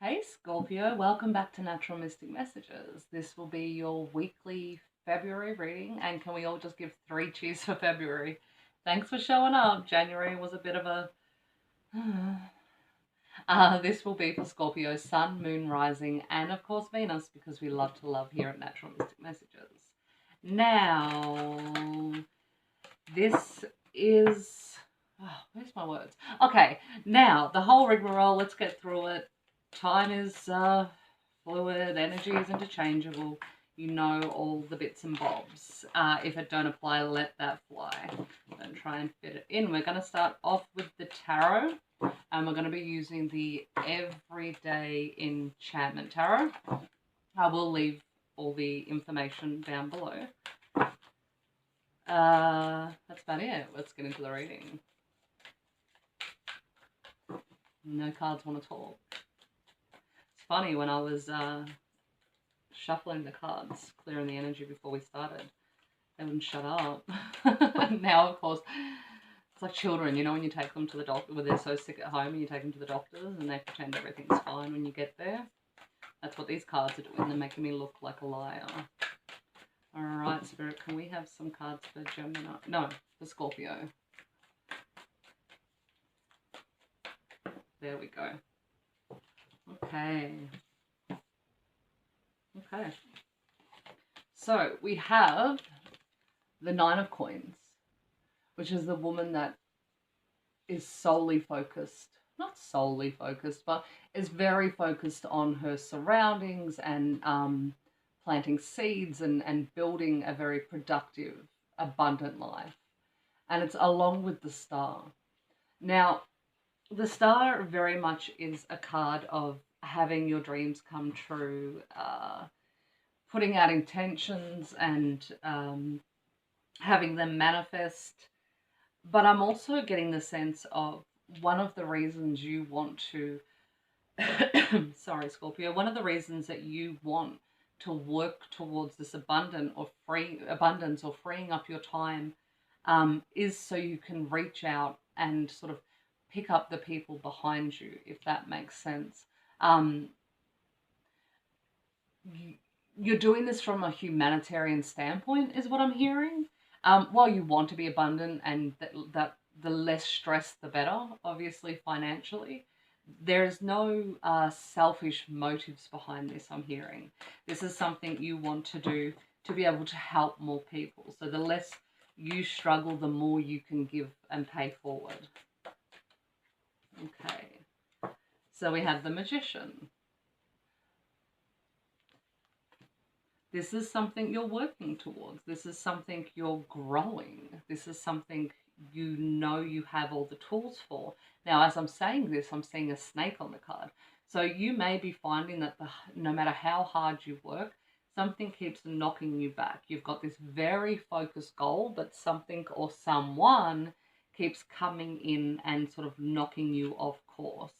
Hey Scorpio, welcome back to Natural Mystic Messages. This will be your weekly February reading, and can we all just give 3 cheers for February? Thanks for showing up. January was a bit of a... this will be for Scorpio, Sun, Moon, Rising, and of course Venus, because we love to love here at Natural Mystic Messages. Now, this is... Oh, where's my words? Okay, now, the whole rigmarole, let's get through it. Time is fluid, energy is interchangeable. You know all the bits and bobs. If it don't apply, let that fly. Don't try and fit it in. We're going to start off with the tarot, and we're going to be using the Everyday Enchantment Tarot. I will leave all the information down below. That's about it. Let's get into the reading. No cards want to talk. Funny, when I was shuffling the cards, clearing the energy before we started, they wouldn't shut up. Now, of course, it's like children, you know, when you take them to the doctor, when they're so sick at home and you take them to the doctors and they pretend everything's fine when you get there. That's what these cards are doing. They're making me look like a liar. Alright, Spirit, can we have some cards for Gemini? No, for Scorpio. There we go. Okay. Okay. So we have the Nine of Coins, which is the woman that is solely focused, not solely focused, but is very focused on her surroundings and planting seeds and building a very productive, abundant life. And it's along with the Star. Now, the Star very much is a card of having your dreams come true, putting out intentions and having them manifest. But I'm also getting the sense of one of the reasons you want to, sorry, Scorpio, one of the reasons that you want to work towards this abundance or freeing up your time is so you can reach out and sort of pick up the people behind you, if that makes sense. You're doing this from a humanitarian standpoint, is what I'm hearing. While you want to be abundant and that the less stress, the better, obviously financially, there's no selfish motives behind this, I'm hearing. This is something you want to do to be able to help more people. So the less you struggle, the more you can give and pay forward. Okay, so we have the Magician. This is something you're working towards. This is something you're growing. This is something you know you have all the tools for. Now, as I'm saying this, I'm seeing a snake on the card. So you may be finding that no matter how hard you work, something keeps knocking you back. You've got this very focused goal, but something or someone keeps coming in and sort of knocking you off course.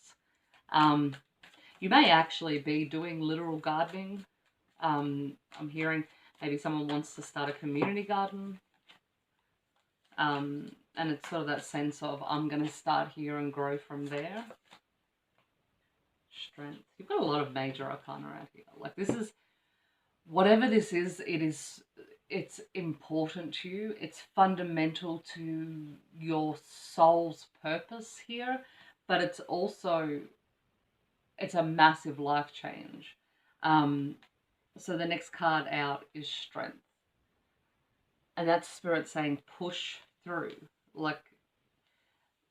You may actually be doing literal gardening. I'm hearing maybe someone wants to start a community garden. And it's sort of that sense of, I'm going to start here and grow from there. Strength. You've got a lot of major arcana out here. Like, this is, whatever this is, it's important to you. It's fundamental to your soul's purpose here, but it's also, it's a massive life change. So the next card out is Strength. And that's Spirit saying push through. Like,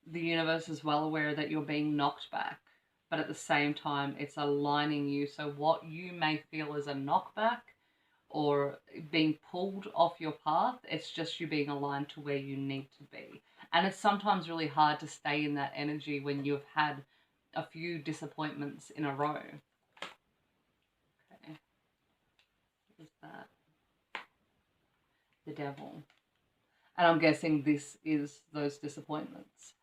the universe is well aware that you're being knocked back, but at the same time, it's aligning you. So what you may feel is a knockback or being pulled off your path, it's just you being aligned to where you need to be. And it's sometimes really hard to stay in that energy when you've had a few disappointments in a row. Okay. What is that? The Devil. And I'm guessing this is those disappointments.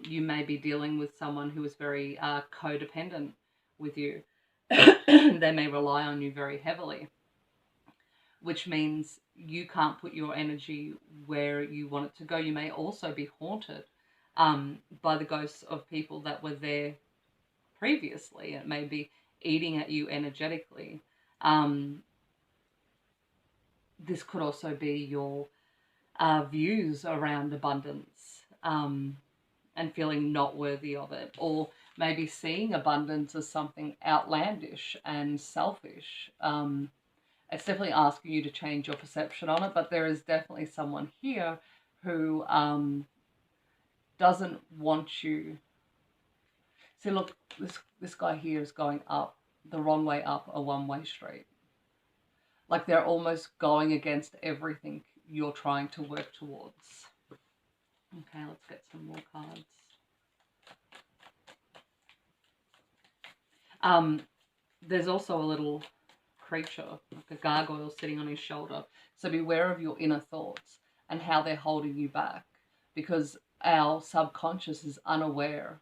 You may be dealing with someone who is very codependent with you. They may rely on you very heavily, which means you can't put your energy where you want it to go. You may also be haunted by the ghosts of people that were there previously. It may be eating at you energetically. This could also be your views around abundance, and feeling not worthy of it, or maybe seeing abundance as something outlandish and selfish. It's definitely asking you to change your perception on it, but there is definitely someone here who doesn't want you. See, look, this guy here is going up, the wrong way up a one-way street. Like they're almost going against everything you're trying to work towards. Okay, let's get some more cards. There's also a little creature, like a gargoyle sitting on his shoulder. So beware of your inner thoughts and how they're holding you back, because our subconscious is unaware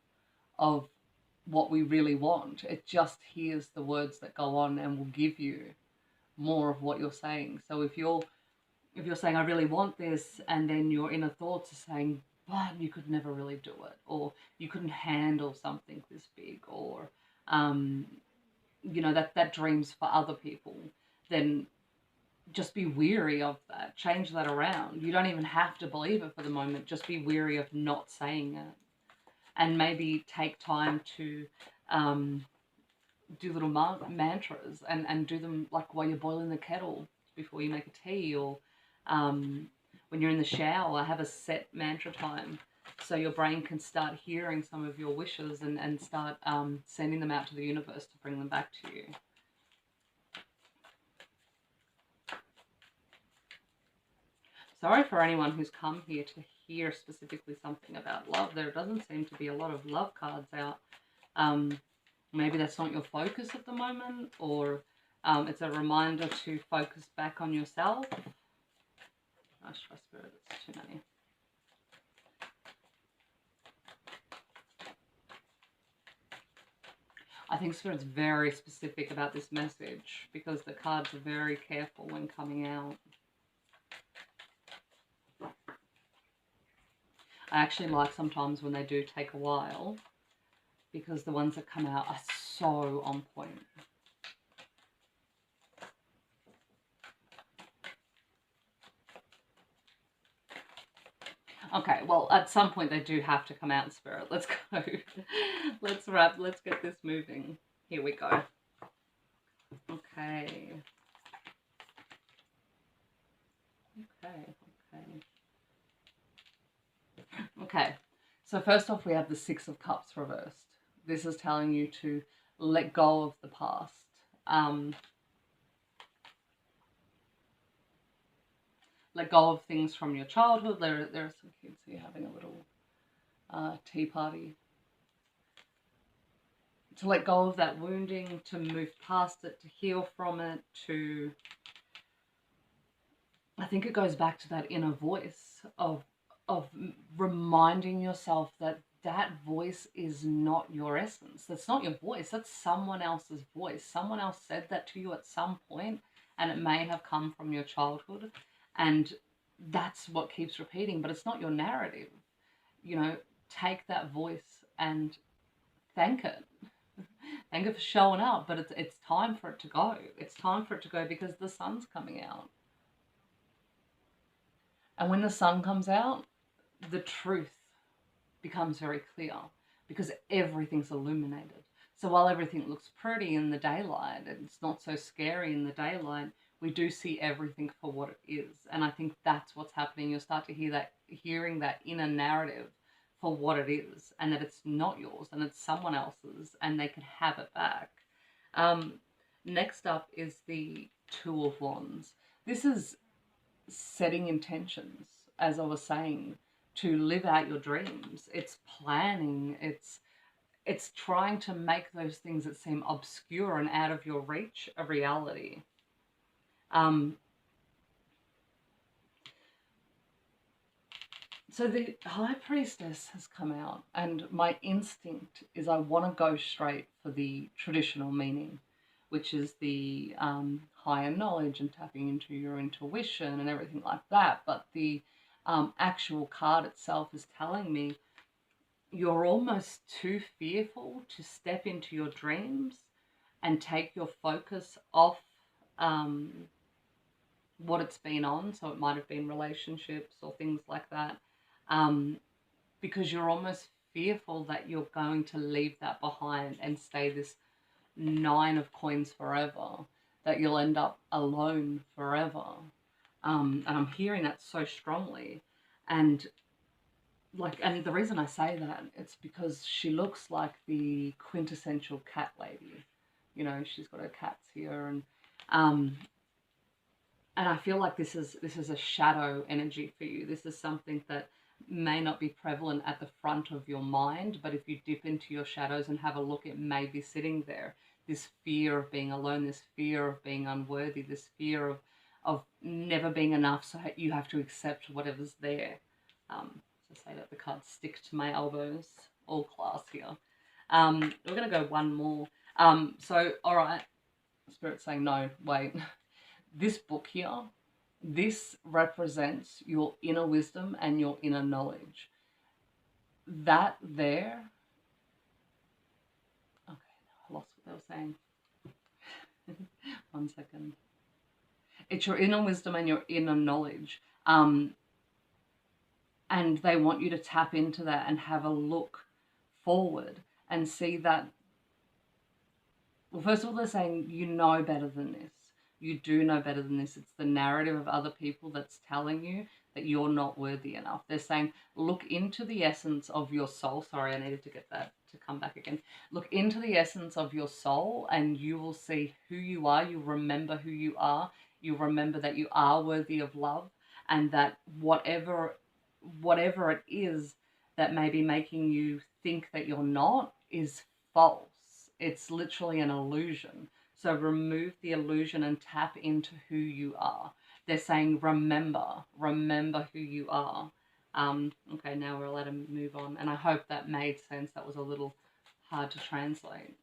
of what we really want. It just hears the words that go on and will give you more of what you're saying. So if you're saying, I really want this, and then your inner thoughts are saying, but you could never really do it, or you couldn't handle something this big, or you know, that dream's for other people, then just be weary of that. Change that around. You don't even have to believe it for the moment. Just be weary of not saying it. And maybe take time to do little mantras and do them like while you're boiling the kettle before you make a tea, or when you're in the shower, have a set mantra time so your brain can start hearing some of your wishes and start sending them out to the universe to bring them back to you. Sorry for anyone who's come here to hear specifically something about love. There doesn't seem to be a lot of love cards out. Maybe that's not your focus at the moment, or it's a reminder to focus back on yourself. I trust Spirit, it's too many. I think Spirit's very specific about this message because the cards are very careful when coming out. I actually like sometimes when they do take a while, because the ones that come out are so on point. Okay, well, at some point they do have to come out in Spirit. Let's go. Let's get this moving. Here we go. Okay. Okay. So first off, we have the Six of Cups reversed. This is telling you to let go of the past. Let go of things from your childhood. There are some kids here having a little tea party. To let go of that wounding, to move past it, to heal from it, to... I think it goes back to that inner voice of reminding yourself that that voice is not your essence. That's not your voice. That's someone else's voice. Someone else said that to you at some point, and it may have come from your childhood, and that's what keeps repeating, but it's not your narrative. You know, take that voice and thank it. Thank it for showing up, but it's time for it to go. It's time for it to go because the sun's coming out. And when the sun comes out, the truth becomes very clear because everything's illuminated. So while everything looks pretty in the daylight, it's not so scary in the daylight, we do see everything for what it is. And I think that's what's happening. You'll start to hearing that inner narrative for what it is, and that it's not yours and it's someone else's, and they can have it back. Next up is the Two of Wands. This is setting intentions, as I was saying, to live out your dreams. It's planning. It's trying to make those things that seem obscure and out of your reach a reality. So the High Priestess has come out, and my instinct is I want to go straight for the traditional meaning, which is the higher knowledge and tapping into your intuition and everything like that. But the actual card itself is telling me you're almost too fearful to step into your dreams and take your focus off what it's been on. So it might have been relationships or things like that, because you're almost fearful that you're going to leave that behind and stay this 9 of coins forever, that you'll end up alone forever. And I'm hearing that so strongly. And and the reason I say that, it's because she looks like the quintessential cat lady. You know, she's got her cats here, and I feel like this is a shadow energy for you. This is something that may not be prevalent at the front of your mind, but if you dip into your shadows and have a look, it may be sitting there. This fear of being alone, this fear of being unworthy, this fear of never being enough, so you have to accept whatever's there. So say that the cards stick to my elbows, all class here. We're going to go one more. So, all right, Spirit's saying, no, wait. This book here, this represents your inner wisdom and your inner knowledge. That there, okay, I lost what they were saying. 1 second. It's your inner wisdom and your inner knowledge. And they want you to tap into that and have a look forward and see that, well, first of all, they're saying you know better than this. You do know better than this. It's the narrative of other people that's telling you that you're not worthy enough. They're saying, look into the essence of your soul. Sorry, I needed to get that to come back again. Look into the essence of your soul and you will see who you are. You'll remember who you are. You'll remember that you are worthy of love, and that whatever it is that may be making you think that you're not is false. It's literally an illusion. So remove the illusion and tap into who you are. They're saying, remember who you are. Okay, now we're allowed to move on. And I hope that made sense. That was a little hard to translate.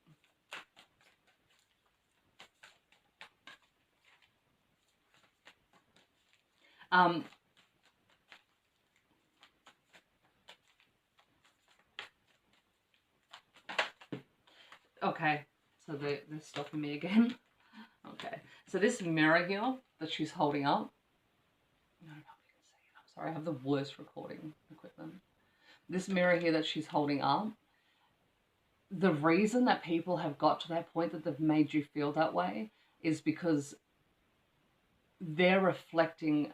Okay, so they're stopping me again. Okay, so this mirror here that she's holding up, I don't know if you can see it. I'm sorry, I have the worst recording equipment. This mirror here that she's holding up, the reason that people have got to that point that they've made you feel that way is because they're reflecting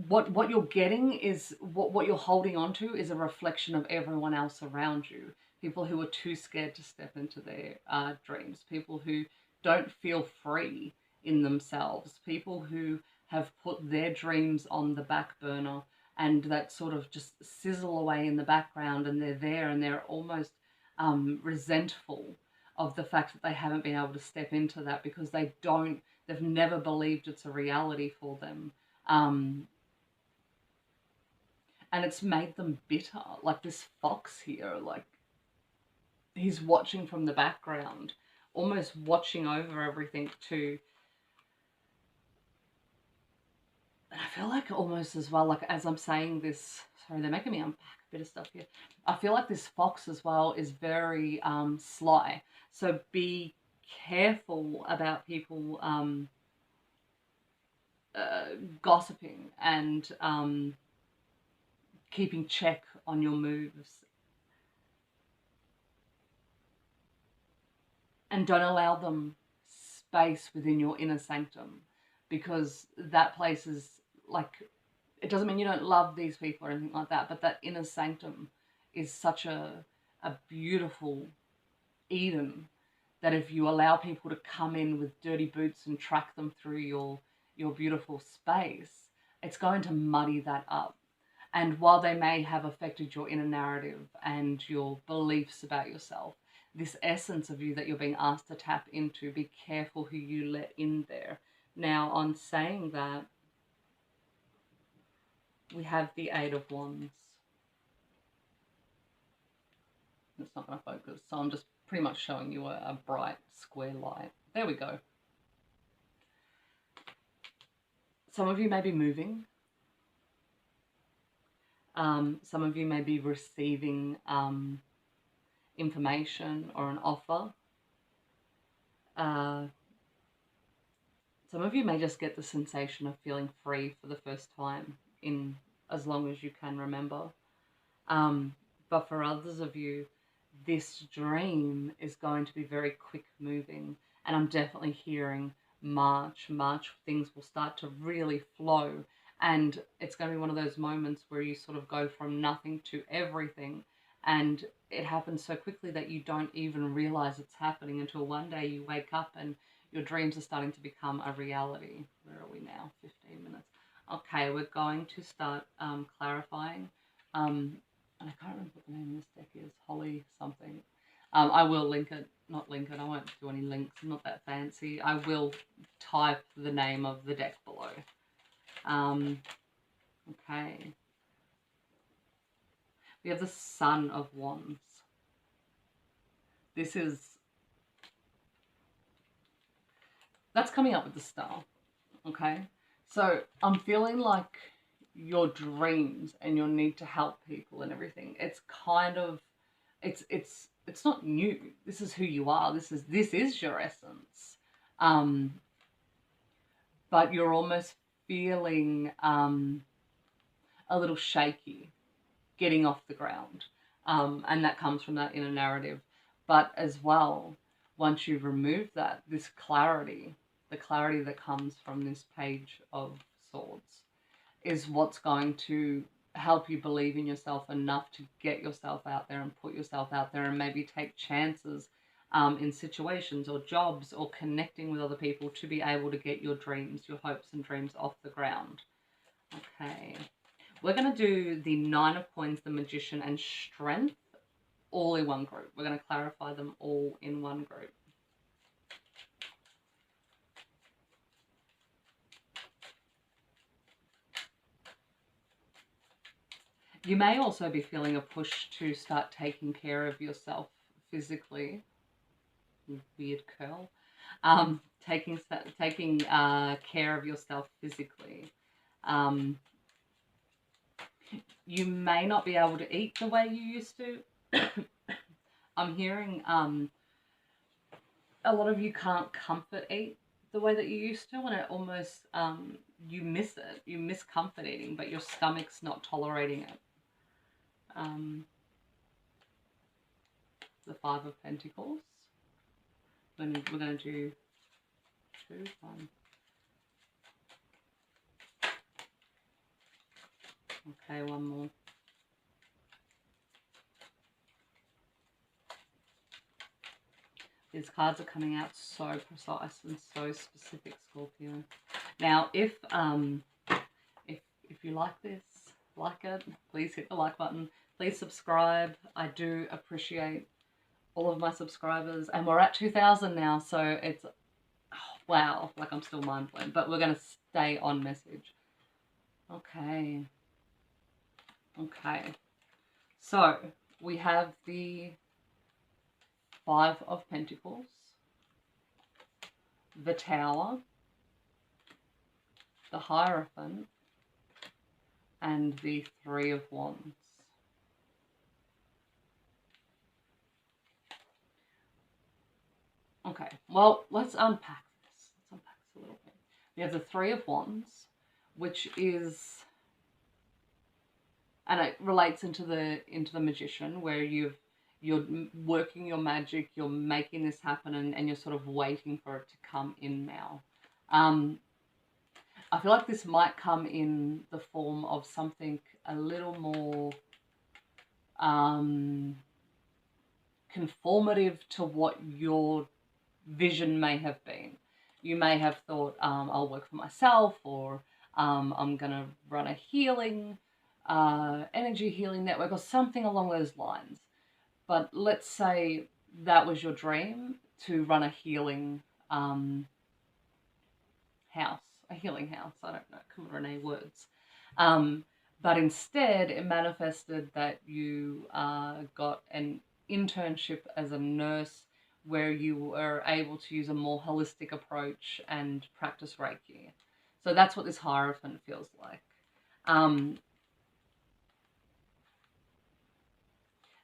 what you're getting is what you're holding on to is a reflection of everyone else around you. People who are too scared to step into their dreams, people who don't feel free in themselves, people who have put their dreams on the back burner and that sort of just sizzle away in the background, and they're there and they're almost resentful of the fact that they haven't been able to step into that because they've never believed it's a reality for them. And it's made them bitter. Like this fox here, like he's watching from the background, almost watching over everything too. And I feel like almost as well, like as I'm saying this, sorry, they're making me unpack a bit of stuff here. I feel like this fox as well is very sly. So be careful about people gossiping and keeping check on your moves. And don't allow them space within your inner sanctum, because that place is like, it doesn't mean you don't love these people or anything like that, but that inner sanctum is such a beautiful Eden that if you allow people to come in with dirty boots and track them through your beautiful space, it's going to muddy that up. And while they may have affected your inner narrative and your beliefs about yourself, this essence of you that you're being asked to tap into, be careful who you let in there. Now, on saying that, we have the Eight of Wands. It's not going to focus, so I'm just pretty much showing you a bright square light. There we go. Some of you may be moving. Some of you may be receiving information or an offer. Some of you may just get the sensation of feeling free for the first time in as long as you can remember. But for others of you, this dream is going to be very quick moving, and I'm definitely hearing March things will start to really flow, and it's going to be one of those moments where you sort of go from nothing to everything, and it happens so quickly that you don't even realize it's happening until one day you wake up and your dreams are starting to become a reality. Where are we now? 15 minutes. Okay, we're going to start clarifying. And I can't remember what the name of this deck is. Holly something. I will link it. Not link it. I won't do any links. I'm not that fancy. I will type the name of the deck below. Okay. We have the Sun of Wands. This is... That's coming up with the Star. Okay. So I'm feeling like your dreams and your need to help people and everything, it's kind of, it's not new. This is who you are. This is your essence. But you're almost feeling a little shaky getting off the ground. And that comes from that inner narrative. But as well, once you remove that, this clarity, the clarity that comes from this Page of Swords, is what's going to help you believe in yourself enough to get yourself out there and put yourself out there and maybe take chances in situations or jobs or connecting with other people to be able to get your dreams, your hopes and dreams off the ground. Okay. We're going to do the Nine of Coins, the Magician, and Strength all in one group. We're going to clarify them all in one group. You may also be feeling a push to start taking care of yourself physically. Weird curl. Taking care of yourself physically. You may not be able to eat the way you used to. I'm hearing a lot of you can't comfort eat the way that you used to, and it almost you miss it. You miss comfort eating, but your stomach's not tolerating it. The Five of Pentacles. We're going to do 2, 1. Okay, one more. These cards are coming out so precise and so specific, Scorpio. Now, if you like this, like it, please hit the like button. Please subscribe. I do appreciate all of my subscribers, and we're at 2,000 now, so it's, oh, wow, like I'm still mind blown, but we're going to stay on message. Okay. Okay. So we have the Five of Pentacles, the Tower, the Hierophant, and the Three of Wands. Okay, well, let's unpack this. Let's unpack this a little bit. We have the Three of Wands, which is, and it relates into the Magician, where you're working your magic, you're making this happen, and you're sort of waiting for it to come in now. I feel like this might come in the form of something a little more conformative to what your vision may have been. You may have thought, I'll work for myself, or I'm going to run a healing, energy healing network, or something along those lines. But let's say that was your dream, to run a healing house, a healing house. I don't know, couldn't run any words. But instead, it manifested that you got an internship as a nurse, where you were able to use a more holistic approach and practice Reiki. So that's what this Hierophant feels like.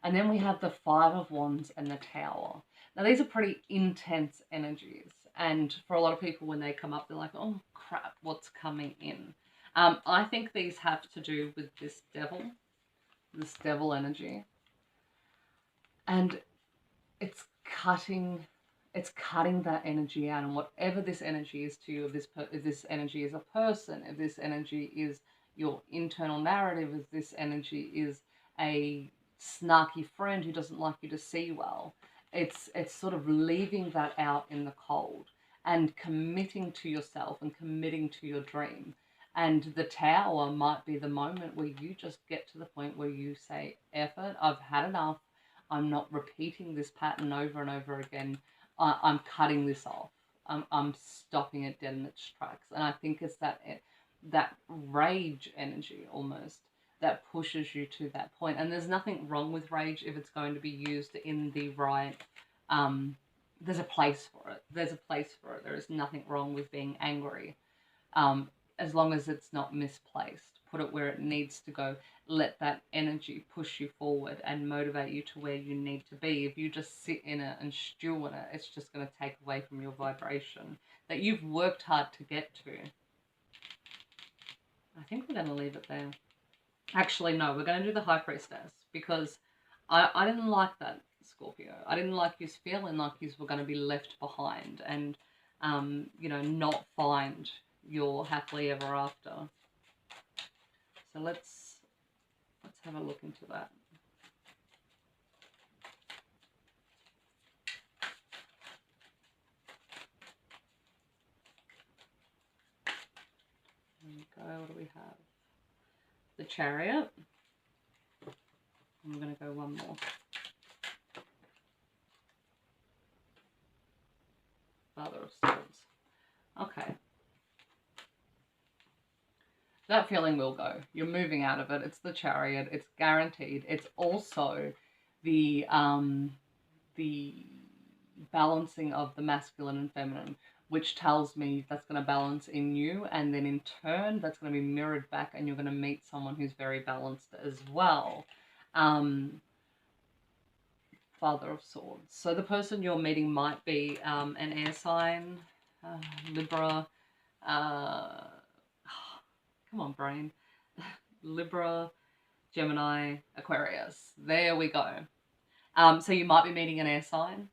And then we have the Five of Wands and the Tower. Now, these are pretty intense energies. And for a lot of people, when they come up, they're like, oh, crap, what's coming in? I think these have to do with this devil energy. And it's cutting that energy out. And whatever this energy is to you, if this energy is a person, if this energy is your internal narrative, if this energy is a snarky friend who doesn't like you to see well, it's sort of leaving that out in the cold and committing to yourself and committing to your dream. And the Tower might be the moment where you just get to the point where you say, F it, I've had enough. I'm not repeating this pattern over and over again. I'm cutting this off. I'm stopping it dead in its tracks. And I think it's that rage energy almost that pushes you to that point. And there's nothing wrong with rage if it's going to be used in the right. There's a place for it. There's a place for it. There is nothing wrong with being angry, as long as it's not misplaced. Put it where it needs to go. Let that energy push you forward and motivate you to where you need to be. If you just sit in it and stew in it, it's just going to take away from your vibration that you've worked hard to get to. I think we're going to leave it there. Actually, no, we're going to do the High Priestess, because I didn't like that, Scorpio. I didn't like you feeling like you were going to be left behind and, you know, not find your happily ever after. So let's have a look into that. There we go. What do we have? The Chariot. I'm going to go one more. Father of Swords. Okay. That feeling will go. You're moving out of it. It's the Chariot. It's guaranteed. It's also the balancing of the masculine and feminine, which tells me that's going to balance in you, and then in turn that's going to be mirrored back, and you're going to meet someone who's very balanced as well. Father of Swords. So the person you're meeting might be an air sign, Libra, come on brain, Libra, Gemini, Aquarius. There we go. So you might be meeting an air sign,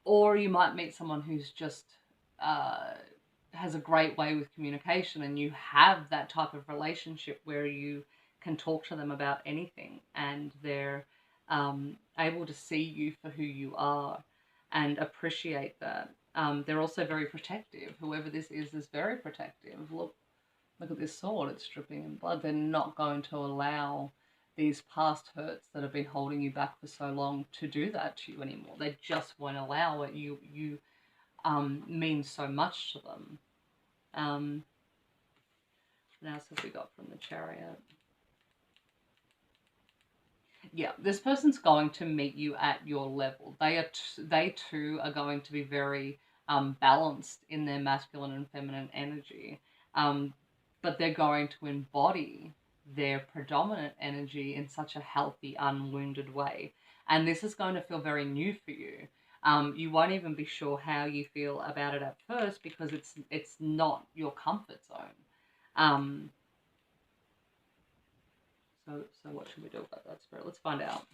or you might meet someone who's just has a great way with communication, and you have that type of relationship where you can talk to them about anything, and they're able to see you for who you are and appreciate that. They're also very protective. Whoever this is very protective. Look at this sword. It's dripping in blood. They're not going to allow these past hurts that have been holding you back for so long to do that to you anymore. They just won't allow it. You mean so much to them. What else have we got from the Chariot? Yeah, this person's going to meet you at your level. They too are going to be very balanced in their masculine and feminine energy, but they're going to embody their predominant energy in such a healthy, unwounded way. And this is going to feel very new for you. You won't even be sure how you feel about it at first, because it's not your comfort zone. So what should we do about that, Spirit? Let's find out.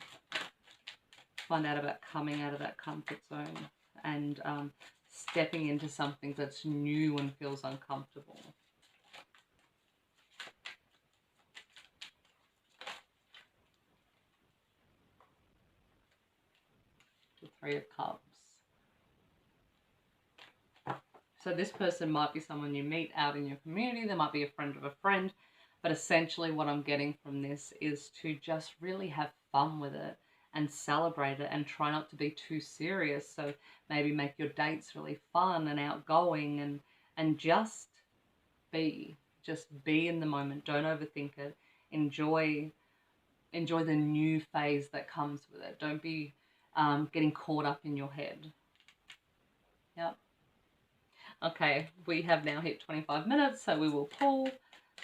Find out about coming out of that comfort zone and stepping into something that's new and feels uncomfortable. The Three of Cups. So this person might be someone you meet out in your community. There might be a friend of a friend. But essentially what I'm getting from this is to just really have fun with it and celebrate it, and try not to be too serious. So maybe make your dates really fun and outgoing, and just be in the moment. Don't overthink it. Enjoy the new phase that comes with it. Don't be getting caught up in your head. Yep. Okay, we have now hit 25 minutes, so we will pull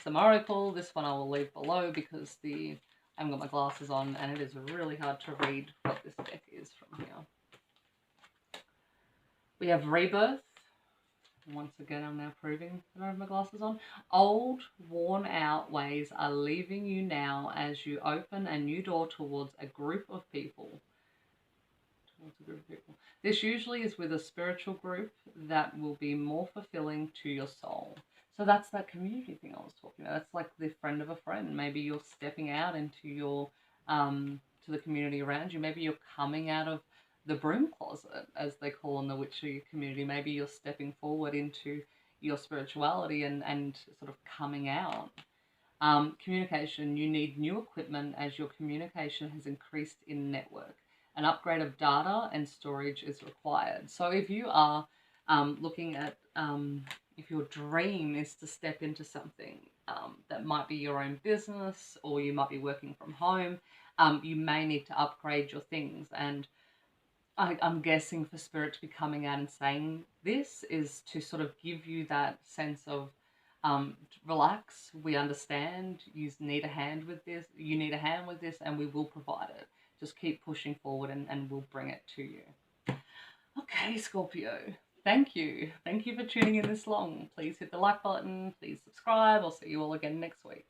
some Oracle. This one I will leave below because the I haven't got my glasses on, and it is really hard to read what this deck is from here. We have Rebirth. Once again, I'm now proving that I have my glasses on. Old, worn-out ways are leaving you now as you open a new door towards a group of people. This usually is with a spiritual group that will be more fulfilling to your soul. So that's that community thing I was talking about. That's like the friend of a friend. Maybe you're stepping out into your to the community around you. Maybe you're coming out of the broom closet, as they call in the witchy community. Maybe you're stepping forward into your spirituality and sort of coming out. Communication, you need new equipment as your communication has increased in network. An upgrade of data and storage is required. So if you are looking at, if your dream is to step into something that might be your own business, or you might be working from home, you may need to upgrade your things. And I'm guessing for Spirit to be coming out and saying this is to sort of give you that sense of relax, we understand, you need a hand with this, and we will provide it. Just keep pushing forward and we'll bring it to you. Okay, Scorpio, thank you. Thank you for tuning in this long. Please hit the like button, please subscribe. I'll see you all again next week.